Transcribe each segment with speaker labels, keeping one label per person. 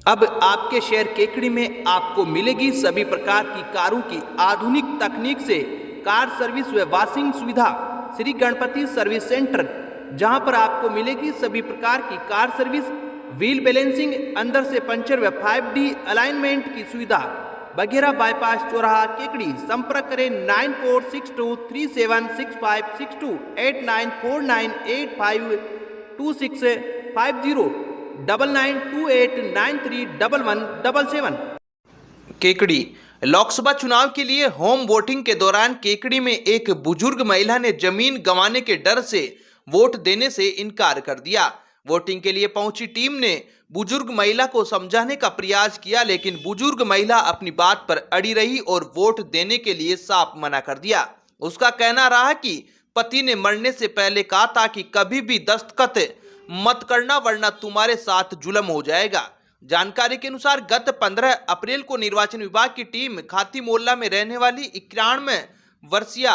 Speaker 1: अब आपके शहर केकड़ी में आपको मिलेगी सभी प्रकार की कारों की आधुनिक तकनीक से कार सर्विस व वॉशिंग सुविधा। श्री गणपति सर्विस सेंटर, जहां पर आपको मिलेगी सभी प्रकार की कार सर्विस, व्हील बैलेंसिंग, अंदर से पंचर व 5D अलाइनमेंट की सुविधा। बघेरा बाईपास चौराहा केकड़ी। संपर्क करें 9462376562 8949852650 9928931177। केकड़ी लोकसभा चुनाव के लिए होम वोटिंग के दौरान केकड़ी में एक बुजुर्ग महिला ने जमीन गंवाने के डर से वोट देने से इनकार कर दिया। वोटिंग के लिए पहुंची टीम ने बुजुर्ग महिला को समझाने का प्रयास किया, लेकिन बुजुर्ग महिला अपनी बात पर अड़ी रही और वोट देने के लिए साफ मना कर दिया। उसका कहना रहा कि पति ने मरने से पहले कहा था कि कभी भी दस्तखत मत करना वरना तुम्हारे साथ जुल्म हो जाएगा। जानकारी के अनुसार गत 15 अप्रैल को निर्वाचन विभाग की टीम खाती मोहल्ला में रहने वाली 91 वर्षीय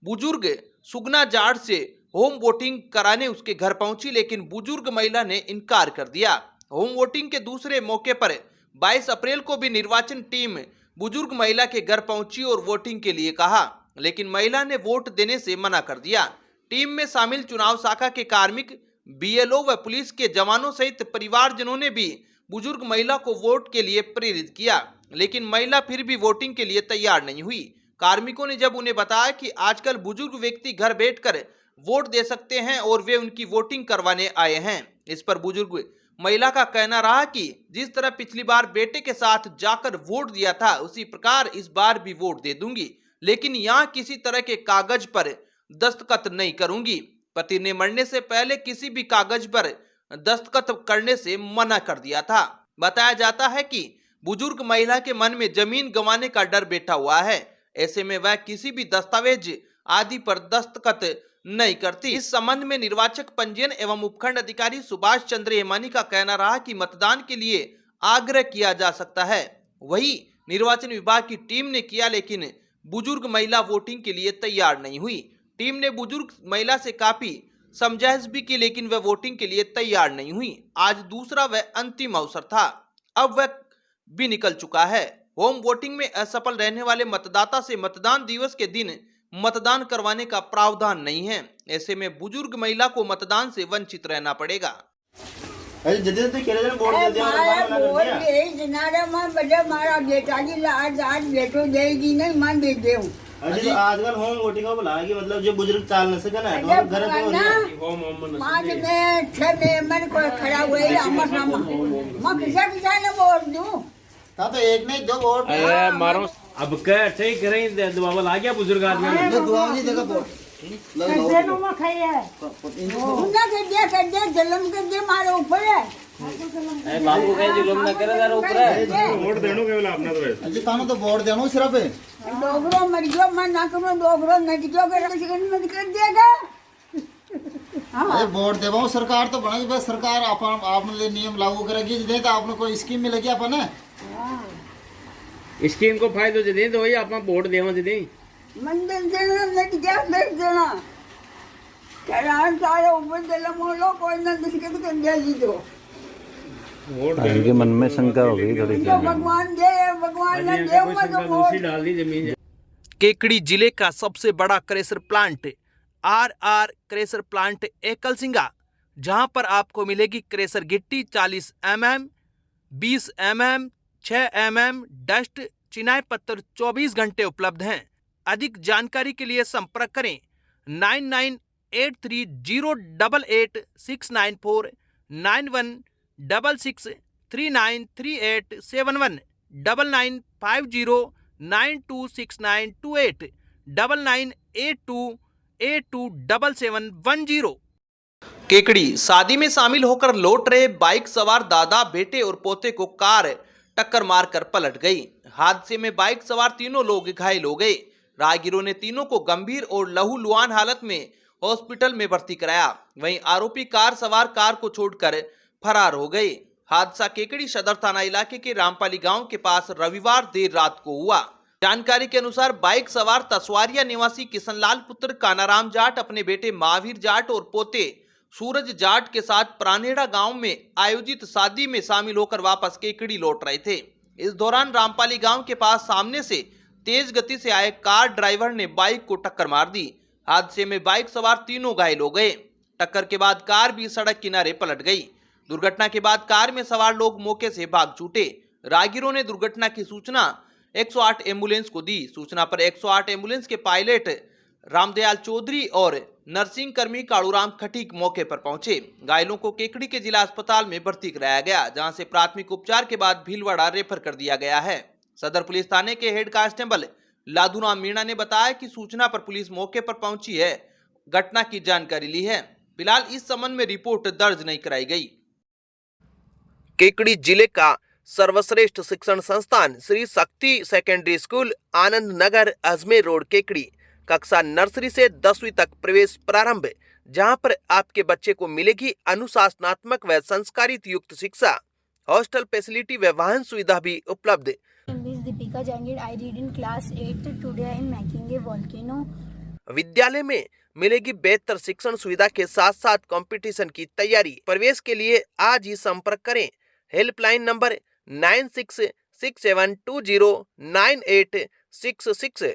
Speaker 1: बुजुर्ग सुगना जाट से होम वोटिंग कराने उसके घर पहुंची, लेकिन बुजुर्ग महिला ने इनकार कर दिया। होम वोटिंग के दूसरे मौके पर 22 अप्रैल को भी निर्वाचन टीम बुजुर्ग महिला के घर पहुंची और वोटिंग के लिए कहा, लेकिन महिला ने वोट देने से मना कर दिया। टीम में शामिल चुनाव शाखा के कार्मिक, BLO व पुलिस के जवानों सहित परिवारजनों ने भी बुजुर्ग महिला को वोट के लिए प्रेरित किया, लेकिन महिला फिर भी वोटिंग के लिए तैयार नहीं हुई। कार्मिकों ने जब उन्हें बताया कि आजकल बुजुर्ग व्यक्ति घर बैठकर वोट दे सकते हैं और वे उनकी वोटिंग करवाने आए हैं, इस पर बुजुर्ग महिला का कहना रहा कि जिस तरह पिछली बार बेटे के साथ जाकर वोट दिया था उसी प्रकार इस बार भी वोट दे दूंगी, लेकिन यहाँ किसी तरह के कागज पर दस्तखत नहीं करूंगी। पति ने मरने से पहले किसी भी कागज पर दस्तखत करने से मना कर दिया था। बताया जाता है कि बुजुर्ग महिला के मन में जमीन गंवाने का डर बैठा हुआ है, ऐसे में वह किसी भी दस्तावेज आदि पर दस्तखत नहीं करती। इस संबंध में निर्वाचक पंजीयन एवं उपखंड अधिकारी सुभाष चंद्र हेमानी का कहना रहा कि मतदान के लिए आग्रह किया जा सकता है, वही निर्वाचन विभाग की टीम ने किया, लेकिन बुजुर्ग महिला वोटिंग के लिए तैयार नहीं हुई। टीम ने बुजुर्ग महिला से काफी समझाइश भी की, लेकिन वह वोटिंग के लिए तैयार नहीं हुई। आज दूसरा व अंतिम अवसर था, अब वह भी निकल चुका है। होम वोटिंग में असफल रहने वाले मतदाता से मतदान दिवस के दिन मतदान करवाने का प्रावधान नहीं है, ऐसे में बुजुर्ग महिला को मतदान से वंचित रहना पड़ेगा।
Speaker 2: आजकल होम वोटिंग को बुलाया कि मतलब जो बुजुर्ग चाल न सके ना तो घर पे होम
Speaker 3: में 6 मेंबर को खड़ा हुए हमर नाम मैं किसा ने वोट दूं
Speaker 2: ता तो एक नहीं दो वोट
Speaker 4: मारो अब के ठीक करें दुआ ला गया बुजुर्ग आदमी
Speaker 2: तो दुआ नहीं देगा वोट
Speaker 3: देनो में खाई है उनका कर दे जलम कर दे मारो ऊपर है
Speaker 4: ए बाबू कहे जुलम ना करे यार ऊपर
Speaker 5: वोट देनो केवल आपने तो वैसे
Speaker 2: अजी तानो तो वोट देनो सिर्फ
Speaker 3: डोगरो मर गयो मैं ना करो डोगरो नट गयो के सेकंड में कर देगा।
Speaker 2: अरे वोट देवो सरकार तो बना बस सरकार आपने नियम लागू करेगी दे तो आपने कोई स्कीम मिलेगी अपन
Speaker 4: स्कीम को फायदो दे तो वही आप वोट देवो दे
Speaker 3: मंदिर देना नट गया देख देना करार सारे ऊपर जलम हो लो कोई ना दिसके तो कर दे दो
Speaker 6: इनके मन में शंका हो गई थोड़ी सी।
Speaker 3: भगवान दे भगवान ने दे मत वोट
Speaker 4: डाल दी जमीन।
Speaker 1: केकड़ी जिले का सबसे बड़ा crusher plant RR crusher plant Ekalsinga, जहां पर आपको मिलेगी क्रेशर गिट्टी 40 mm, 20 mm, 6 mm, डस्ट, चिनाई पत्थर 24 घंटे उपलब्ध हैं। अधिक जानकारी के लिए संपर्क करें 9983088694 9166393871 9950926928 9982827710। केकड़ी शादी में शामिल होकर लौट रहे बाइक सवार दादा, बेटे और पोते को कार टक्कर मारकर पलट गई। हादसे में बाइक सवार तीनों लोग घायल हो गए। राहगीरों ने तीनों को गंभीर और लहूलुहान हालत में हॉस्पिटल में भर्ती कराया, वहीं आरोपी कार सवार कार को छोड़कर फरार हो गए। हादसा केकड़ी सदर थाना इलाके के रामपाली गांव के पास रविवार देर रात को हुआ। जानकारी के अनुसार बाइक सवार तसवारिया निवासी किशनलाल पुत्र कानाराम जाट अपने बेटे महावीर जाट और पोते सूरज जाट के साथ प्रानेड़ा गांव में आयोजित शादी में शामिल होकर वापस केकड़ी लौट रहे थे। इस दौरान रामपाली गांव के पास सामने से तेज गति से आए कार ड्राइवर ने बाइक को टक्कर मार दी। हादसे में बाइक सवार तीनों घायल हो गए। टक्कर के बाद कार भी सड़क किनारे पलट गई। दुर्घटना के बाद कार में सवार लोग मौके से भाग छूटे। राहगीरों ने दुर्घटना की सूचना 108 एम्बुलेंस को दी। सूचना पर 108 एम्बुलेंस के पायलट रामदयाल चौधरी और नर्सिंग कर्मी कालूराम खटीक मौके पर पहुंचे। घायलों को केकड़ी के जिला अस्पताल में भर्ती कराया गया, जहां से प्राथमिक उपचार के बाद भीलवाड़ा रेफर कर दिया गया है। सदर पुलिस थाने के हेड कांस्टेबल लादूराम मीणा ने बताया कि सूचना पर पुलिस मौके पर पहुंची है, घटना की जानकारी ली है। फिलहाल इस संबंध में रिपोर्ट दर्ज नहीं कराई गई। केकड़ी जिले का सर्वश्रेष्ठ शिक्षण संस्थान Shri Shakti secondary school Anand Nagar Ajmer road Kekri कक्षा नर्सरी से 10वीं तक प्रवेश प्रारंभ, जहां पर आपके बच्चे को मिलेगी अनुशासनात्मक व संस्कारित युक्त शिक्षा। हॉस्टल फैसिलिटी व वाहन सुविधा भी उपलब्ध।
Speaker 7: Deepika Jahangir, I read in class 8. Today I am making a volcano.
Speaker 1: विद्यालय में मिलेगी बेहतर शिक्षण सुविधा के साथ साथ कंपटीशन की तैयारी। प्रवेश के लिए आज ही संपर्क करें। Helpline number 9667209866।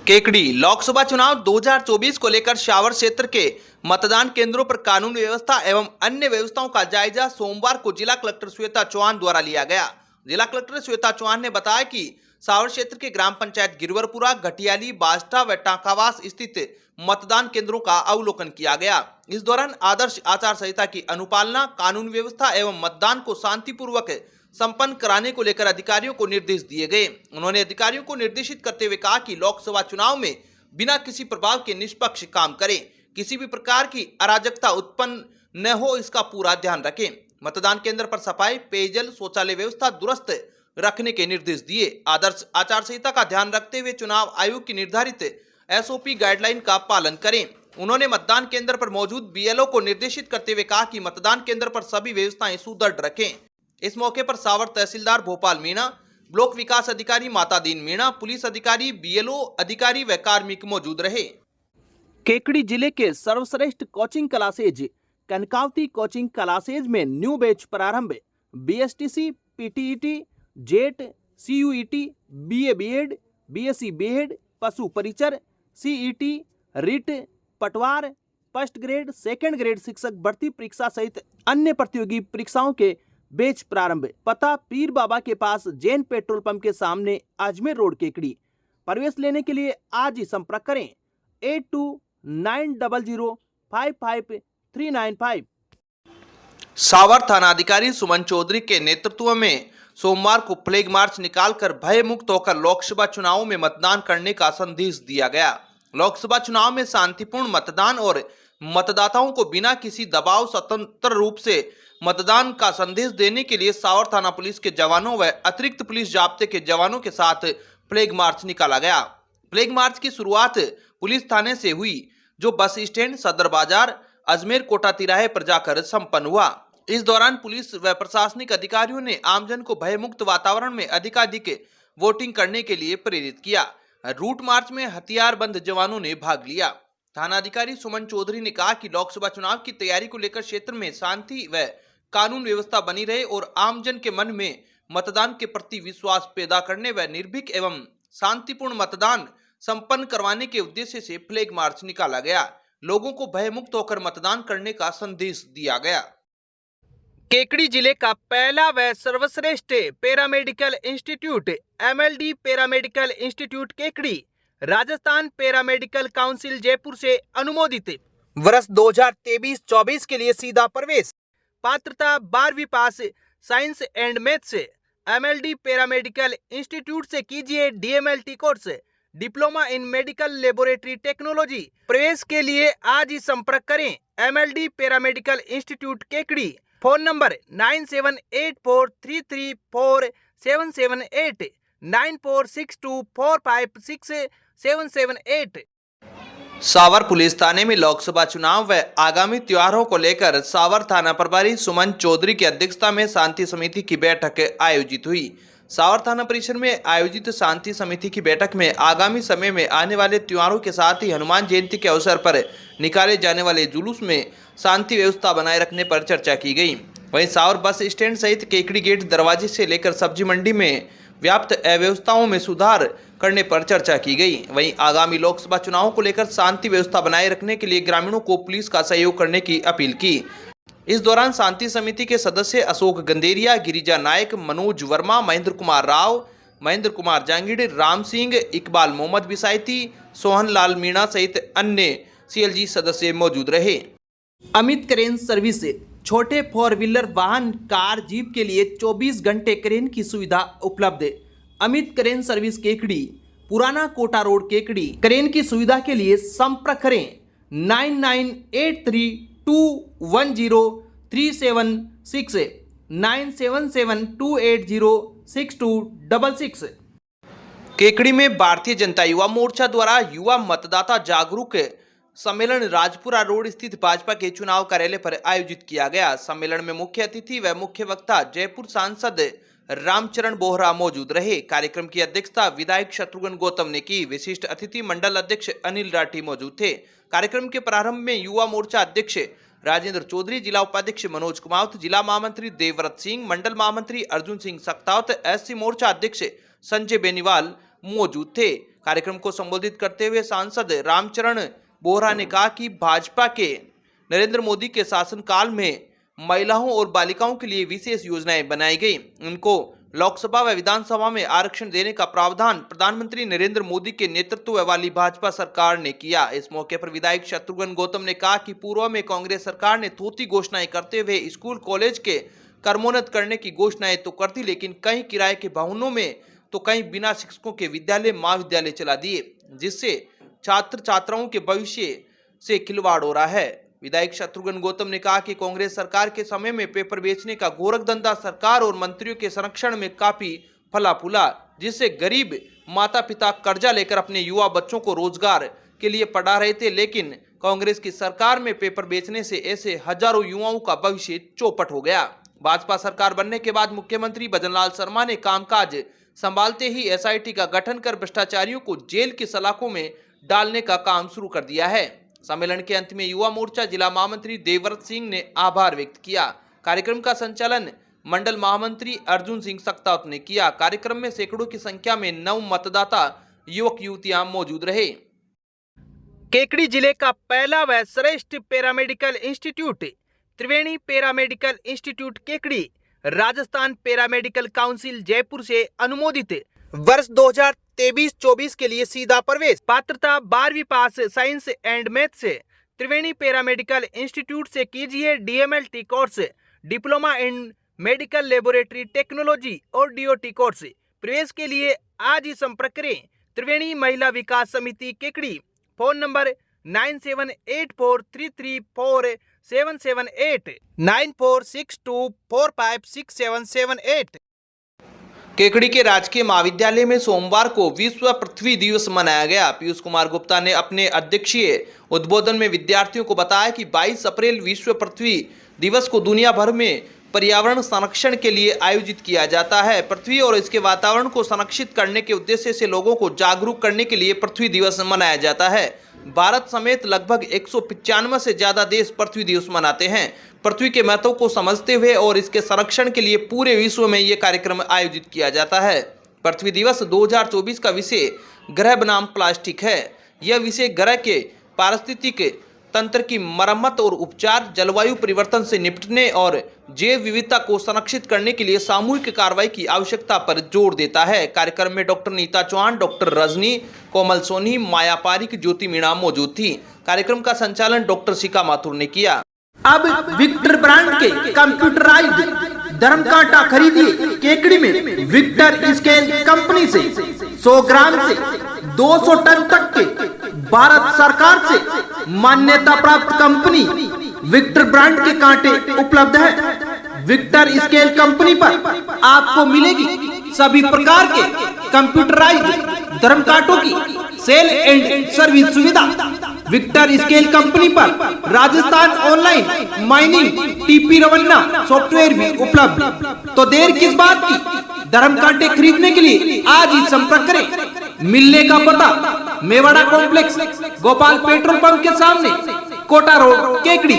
Speaker 1: केकड़ी लोकसभा चुनाव 2024 को लेकर शावर क्षेत्र के मतदान केंद्रों पर कानून व्यवस्था एवं अन्य व्यवस्थाओं का जायजा सोमवार को जिला कलेक्टर श्वेता चौहान द्वारा लिया गया। जिला कलेक्टर श्वेता चौहान ने बताया कि सावर क्षेत्र के ग्राम पंचायत गिरवरपुरा, घटियाली, बास्टा व टांकावास स्थित मतदान केंद्रों का अवलोकन किया गया। इस दौरान आदर्श आचार संहिता की अनुपालना, कानून व्यवस्था एवं मतदान को शांतिपूर्वक संपन्न कराने को लेकर अधिकारियों को निर्देश दिए गए। उन्होंने अधिकारियों को निर्देशित करते हुए कहा कि लोकसभा चुनाव में बिना किसी प्रभाव के निष्पक्ष काम करें, किसी भी प्रकार की अराजकता उत्पन्न न हो, इसका पूरा ध्यान रखें। मतदान केंद्र पर सफाई, पेयजल, शौचालय व्यवस्था दुरुस्त रखने के निर्देश दिए। आदर्श आचार संहिता का ध्यान रखते हुए चुनाव आयोग की निर्धारित SOP गाइडलाइन का पालन करें। उन्होंने मतदान केंद्र पर मौजूद BLO को निर्देशित करते हुए कहा कि मतदान केंद्र पर सभी व्यवस्थाएं सुदृढ़ रखें। इस मौके पर सावर तहसीलदार भोपाल मीणा, ब्लॉक विकास अधिकारी मातादीन मीणा, पुलिस अधिकारी, BLO अधिकारी व कार्मिक मौजूद रहे। केकड़ी जिले के सर्वश्रेष्ठ coaching classes Kanakavati coaching classes में न्यू बैच प्रारंभ। BSTC, PTET, JET, CUET, BA BEd, BSc BEd, पशु परिचर, CET, रिट, पटवार, फर्स्ट ग्रेड, सेकंड ग्रेड शिक्षक भर्ती परीक्षा सहित अन्य प्रतियोगी परीक्षाओं के बैच प्रारंभ। पता पीर बाबा के पास जैन पेट्रोल पंप के सामने अजमेर रोड केकड़ी। प्रवेश लेने के लिए आज ही संपर्क करें 8290055395। सावर थानाधिकारी सुमन चौधरी के नेतृत्व में सोमवार को फ्लैग मार्च निकालकर भय मुक्त होकर लोकसभा चुनाव में मतदान करने का संदेश दिया गया। लोकसभा चुनाव में शांतिपूर्ण मतदान और मतदाताओं को बिना किसी दबाव स्वतंत्र रूप से मतदान का संदेश देने के लिए सावर थाना पुलिस के जवानों व अतिरिक्त पुलिस जाब्ते के जवानों के साथ फ्लैग मार्च निकाला गया। फ्लैग मार्च की शुरुआत पुलिस थाने से हुई, जो बस स्टैंड, सदर बाजार, अजमेर कोटा तिराहे पर जाकर संपन्न हुआ। इस दौरान पुलिस व प्रशासनिक अधिकारियों ने आमजन को भयमुक्त वातावरण में अधिकाधिक वोटिंग करने के लिए प्रेरित किया। रूट मार्च में हथियारबंद जवानों ने भाग लिया। थानाधिकारी सुमन चौधरी ने कहा कि लोकसभा चुनाव की तैयारी को लेकर क्षेत्र में शांति व कानून व्यवस्था बनी रहे और आमजन के मन में मतदान के प्रति विश्वास पैदा करने व निर्भीक एवं शांतिपूर्ण मतदान संपन्न करवाने के उद्देश्य से फ्लैग मार्च निकाला गया। लोगों को भयमुक्त होकर मतदान करने का संदेश दिया गया। केकड़ी जिले का पहला व सर्वश्रेष्ठ paramedical institute MLD paramedical institute Kekri Rajasthan paramedical council Jaipur से अनुमोदित। वर्ष 2023-24 के लिए सीधा प्रवेश। पात्रता 12वीं pass science and maths. MLD paramedical institute से कीजिए DMLT course, diploma in medical laboratory technology. प्रवेश के लिए आज ही संपर्क करें MLD paramedical institute Kekri. Phone number 9784334778, 9462456778। Sawar police थाने में लोकसभा चुनाव व आगामी त्योहारों को लेकर सावर थाना प्रभारी सुमन चौधरी की अध्यक्षता में शांति समिति की बैठक आयोजित हुई। सावर थाना परिसर में आयोजित शांति समिति की बैठक में आगामी समय में आने वाले त्योहारों के साथ ही हनुमान जयंती के अवसर पर निकाले जाने वाले जुलूस में शांति व्यवस्था बनाए रखने पर चर्चा की गई। वहीं सावर बस स्टैंड सहित केकड़ी गेट दरवाजे से लेकर सब्जी मंडी में व्याप्त अव्यवस्थाओं में सुधार करने पर चर्चा की गई। वहीं आगामी लोकसभा चुनावों को लेकर शांति व्यवस्था बनाए रखने के लिए ग्रामीणों को पुलिस का सहयोग करने की अपील की। इस दौरान शांति समिति के सदस्य अशोक गंदेरिया, गिरिजा नायक, मनोज वर्मा, महेंद्र कुमार राव, महेंद्र कुमार जांगिड़, राम सिंह, इकबाल मोहम्मद बिसायती, सोहन लाल मीणा सहित अन्य CLG सदस्य मौजूद रहे। अमित क्रेन सर्विस छोटे 4 व्हीलर वाहन, कार, जीप के लिए 24 घंटे क्रेन की सुविधा उपलब्ध। अमित क्रेन सर्विस केकड़ी, पुराना कोटा रोड, केकड़ी। क्रेन की सुविधा के लिए संपर्क करें 9983210376 9772806266। केकड़ी में भारतीय जनता युवा मोर्चा द्वारा युवा मतदाता जागरूक सम्मेलन राजपुरा रोड स्थित भाजपा के चुनाव कार्यालय पर आयोजित किया गया। सम्मेलन में मुख्य अतिथि व मुख्य वक्ता जयपुर सांसद रामचरण बोहरा मौजूद रहे। कार्यक्रम की अध्यक्षता विधायक शत्रुघ्न गौतम ने की। विशिष्ट अतिथि मंडल अध्यक्ष अनिल राठी मौजूद थे। कार्यक्रम के प्रारंभ में युवा मोर्चा अध्यक्ष राजेंद्र चौधरी, जिला उपाध्यक्ष मनोज कुमावत, जिला महामंत्री देवव्रत सिंह, मंडल महामंत्री अर्जुन सिंह सक्तावत, SC मोर्चा अध्यक्ष संजय बेनीवाल मौजूद थे। कार्यक्रम को संबोधित करते हुए सांसद रामचरण बोहरा ने कहा कि भाजपा के नरेंद्र मोदी के शासनकाल में महिलाओं और बालिकाओं के लिए विशेष योजनाएं बनाई गई। उनको लोकसभा व विधानसभा में आरक्षण देने का प्रावधान प्रधानमंत्री नरेंद्र मोदी के नेतृत्व वाली भाजपा सरकार ने किया। इस मौके पर विधायक शत्रुघ्न गौतम ने कहा कि पूर्व में कांग्रेस सरकार ने थोथी घोषणाएं करते हुए स्कूल कॉलेज के कर्मोन्नत करने की घोषणाएं तो कर दी, लेकिन कहीं किराए के भवनों में तो कहीं बिना शिक्षकों के विद्यालय महाविद्यालय चला दिए, जिससे छात्र छात्राओं के भविष्य से खिलवाड़ हो रहा है। विधायक शत्रुघ्न गौतम ने कहा कि कांग्रेस सरकार के समय में पेपर बेचने का गोरख धंधा सरकार और मंत्रियों के संरक्षण में काफी फला फूला, जिससे गरीब माता पिता कर्जा लेकर अपने युवा बच्चों को रोजगार के लिए पढ़ा रहे थे। लेकिन कांग्रेस की सरकार में पेपर बेचने से ऐसे हजारों युवाओं का भविष्य चौपट हो गया। भाजपा सरकार बनने के बाद मुख्यमंत्री भजनलाल शर्मा ने कामकाज संभालते ही SIT का गठन कर भ्रष्टाचारियों को जेल की सलाखों में डालने का काम शुरू कर दिया है। सम्मेलन के अंत में युवा मोर्चा जिला महामंत्री देवव्रत सिंह ने आभार व्यक्त किया। कार्यक्रम का संचालन मंडल महामंत्री अर्जुन सिंह सक्तावत ने किया। कार्यक्रम में सैकड़ों की संख्या में नव मतदाता युवक युवतियां मौजूद रहे। केकड़ी जिले का पहला व श्रेष्ठ paramedical institute Triveni paramedical institute Kekri Rajasthan paramedical council Jaipur से अनुमोदित। वर्ष 2023-24 के लिए सीधा प्रवेश। पात्रता 12वीं पास साइंस एंड मैथ से। त्रिवेणी पैरामेडिकल इंस्टीट्यूट से कीजिए DMLT course, diploma in medical laboratory technology और DOT कोर्स। प्रवेश के लिए आज ही संपर्क करें। त्रिवेणी महिला विकास समिति केकड़ी। Phone number 9784334778 9462456778। केकड़ी के राजकीय महाविद्यालय में सोमवार को विश्व पृथ्वी दिवस मनाया गया। पीयूष कुमार गुप्ता ने अपने अध्यक्षीय उद्बोधन में विद्यार्थियों को बताया कि 22 अप्रैल विश्व पृथ्वी दिवस को दुनिया भर में पर्यावरण संरक्षण के लिए आयोजित किया जाता है। पृथ्वी और इसके वातावरण को संरक्षित करने के उद्देश्य से लोगों को जागरूक करने के लिए पृथ्वी दिवस मनाया जाता है। भारत समेत लगभग 195 से ज्यादा देश पृथ्वी दिवस मनाते हैं। पृथ्वी के महत्व को समझते हुए और इसके संरक्षण के लिए पूरे विश्व में ये कार्यक्रम आयोजित किया जाता है। पृथ्वी दिवस 2024 का विषय ग्रह बनाम प्लास्टिक है। यह विषय ग्रह के पारिस्थितिक तंत्र की मरम्मत और उपचार, जलवायु परिवर्तन से निपटने और जैव विविधता को संरक्षित करने के लिए सामूहिक कार्रवाई की आवश्यकता पर जोर देता है। कार्यक्रम में डॉक्टर नीता चौहान, डॉक्टर रजनी, कोमल सोनी, माया पारिक, ज्योति मीणा मौजूद थी। कार्यक्रम का संचालन डॉक्टर शिका माथुर ने किया।
Speaker 8: अब विक्टर ब्रांड के कंप्यूटराइज्ड धर्म कांटा खरीदिए केकड़ी में विक्टर स्केल कंपनी से। 100 ग्राम से 200 टन तक के भारत सरकार से मान्यता प्राप्त कंपनी विक्टर ब्रांड के कांटे उपलब्ध है। विक्टर स्केल कंपनी पर आपको मिलेगी सभी प्रकार के कंप्यूटराइज्ड धर्म कांटों की सेल एंड सर्विस सुविधा। विक्टर स्केल कंपनी पर Rajasthan online mining TP Revanna software भी उपलब्ध। तो देर किस बात की, धर्म कांटे खरीदने के लिए आज ही संपर्क करें। मिलने का पता Mewada complex, Gopal petrol pump के सामने, कोटा रोड, केकड़ी।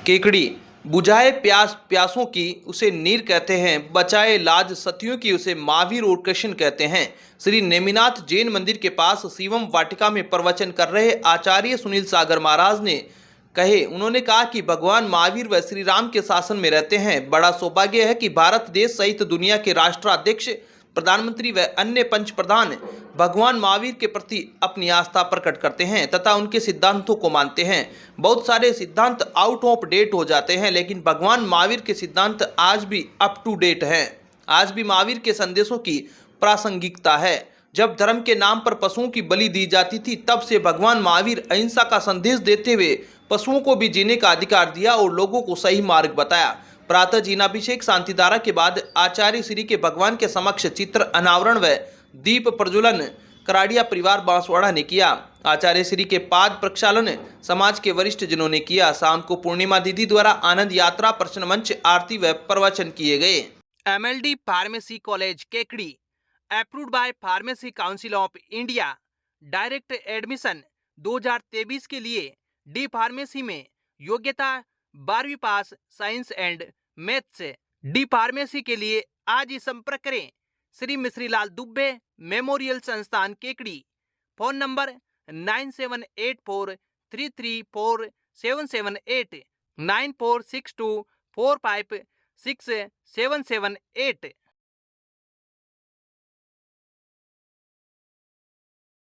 Speaker 1: केकड़ी बुझाए प्यास प्यासों की उसे नीर कहते हैं, बचाए लाज सतियों की उसे महावीर और कृष्ण कहते हैं। श्री नेमिनाथ जैन मंदिर के पास शिवम वाटिका में प्रवचन कर रहे आचार्य सुनील सागर महाराज ने कहे, उन्होंने कहा कि भगवान महावीर व श्री राम के शासन में रहते हैं। बड़ा सौभाग्य है कि भारत देश सहित दुनिया के राष्ट्राध्यक्ष, प्रधानमंत्री व अन्य पंच प्रधान भगवान महावीर के प्रति अपनी आस्था प्रकट करते हैं तथा उनके सिद्धांतों को मानते हैं। बहुत सारे सिद्धांत आउट ऑफ डेट हो जाते हैं, लेकिन भगवान महावीर के सिद्धांत आज भी अप टू डेट हैं। आज भी महावीर के संदेशों की प्रासंगिकता है। जब धर्म के नाम पर पशुओं की बलि दी जाती थी, तब से भगवान महावीर अहिंसा का संदेश देते हुए पशुओं को भी जीने का अधिकार दिया और लोगों को सही मार्ग बताया। प्रातः जीनाभिषेक शांतिधारा के बाद आचार्य श्री के भगवान के समक्ष चित्र अनावरण व दीप प्रज्वलन कराड़िया परिवार बांसवाड़ा ने किया। आचार्य श्री के पाद प्रक्षालन समाज के वरिष्ठ जनों ने किया। शाम को पूर्णिमा दीदी द्वारा आनंद यात्रा, प्रश्न मंच, आरती व प्रवचन किए गए। MLD pharmacy college Kekri, approved by pharmacy council of India. Direct admission 2023 के लिए डी फार्मेसी में योग्यता 12वीं pass science and maths. D pharmacy के लिए आज ही संपर्क करें श्री मिश्रीलाल दुबे मेमोरियल संस्थान केकड़ी। Phone number 9784334778, 9462456778।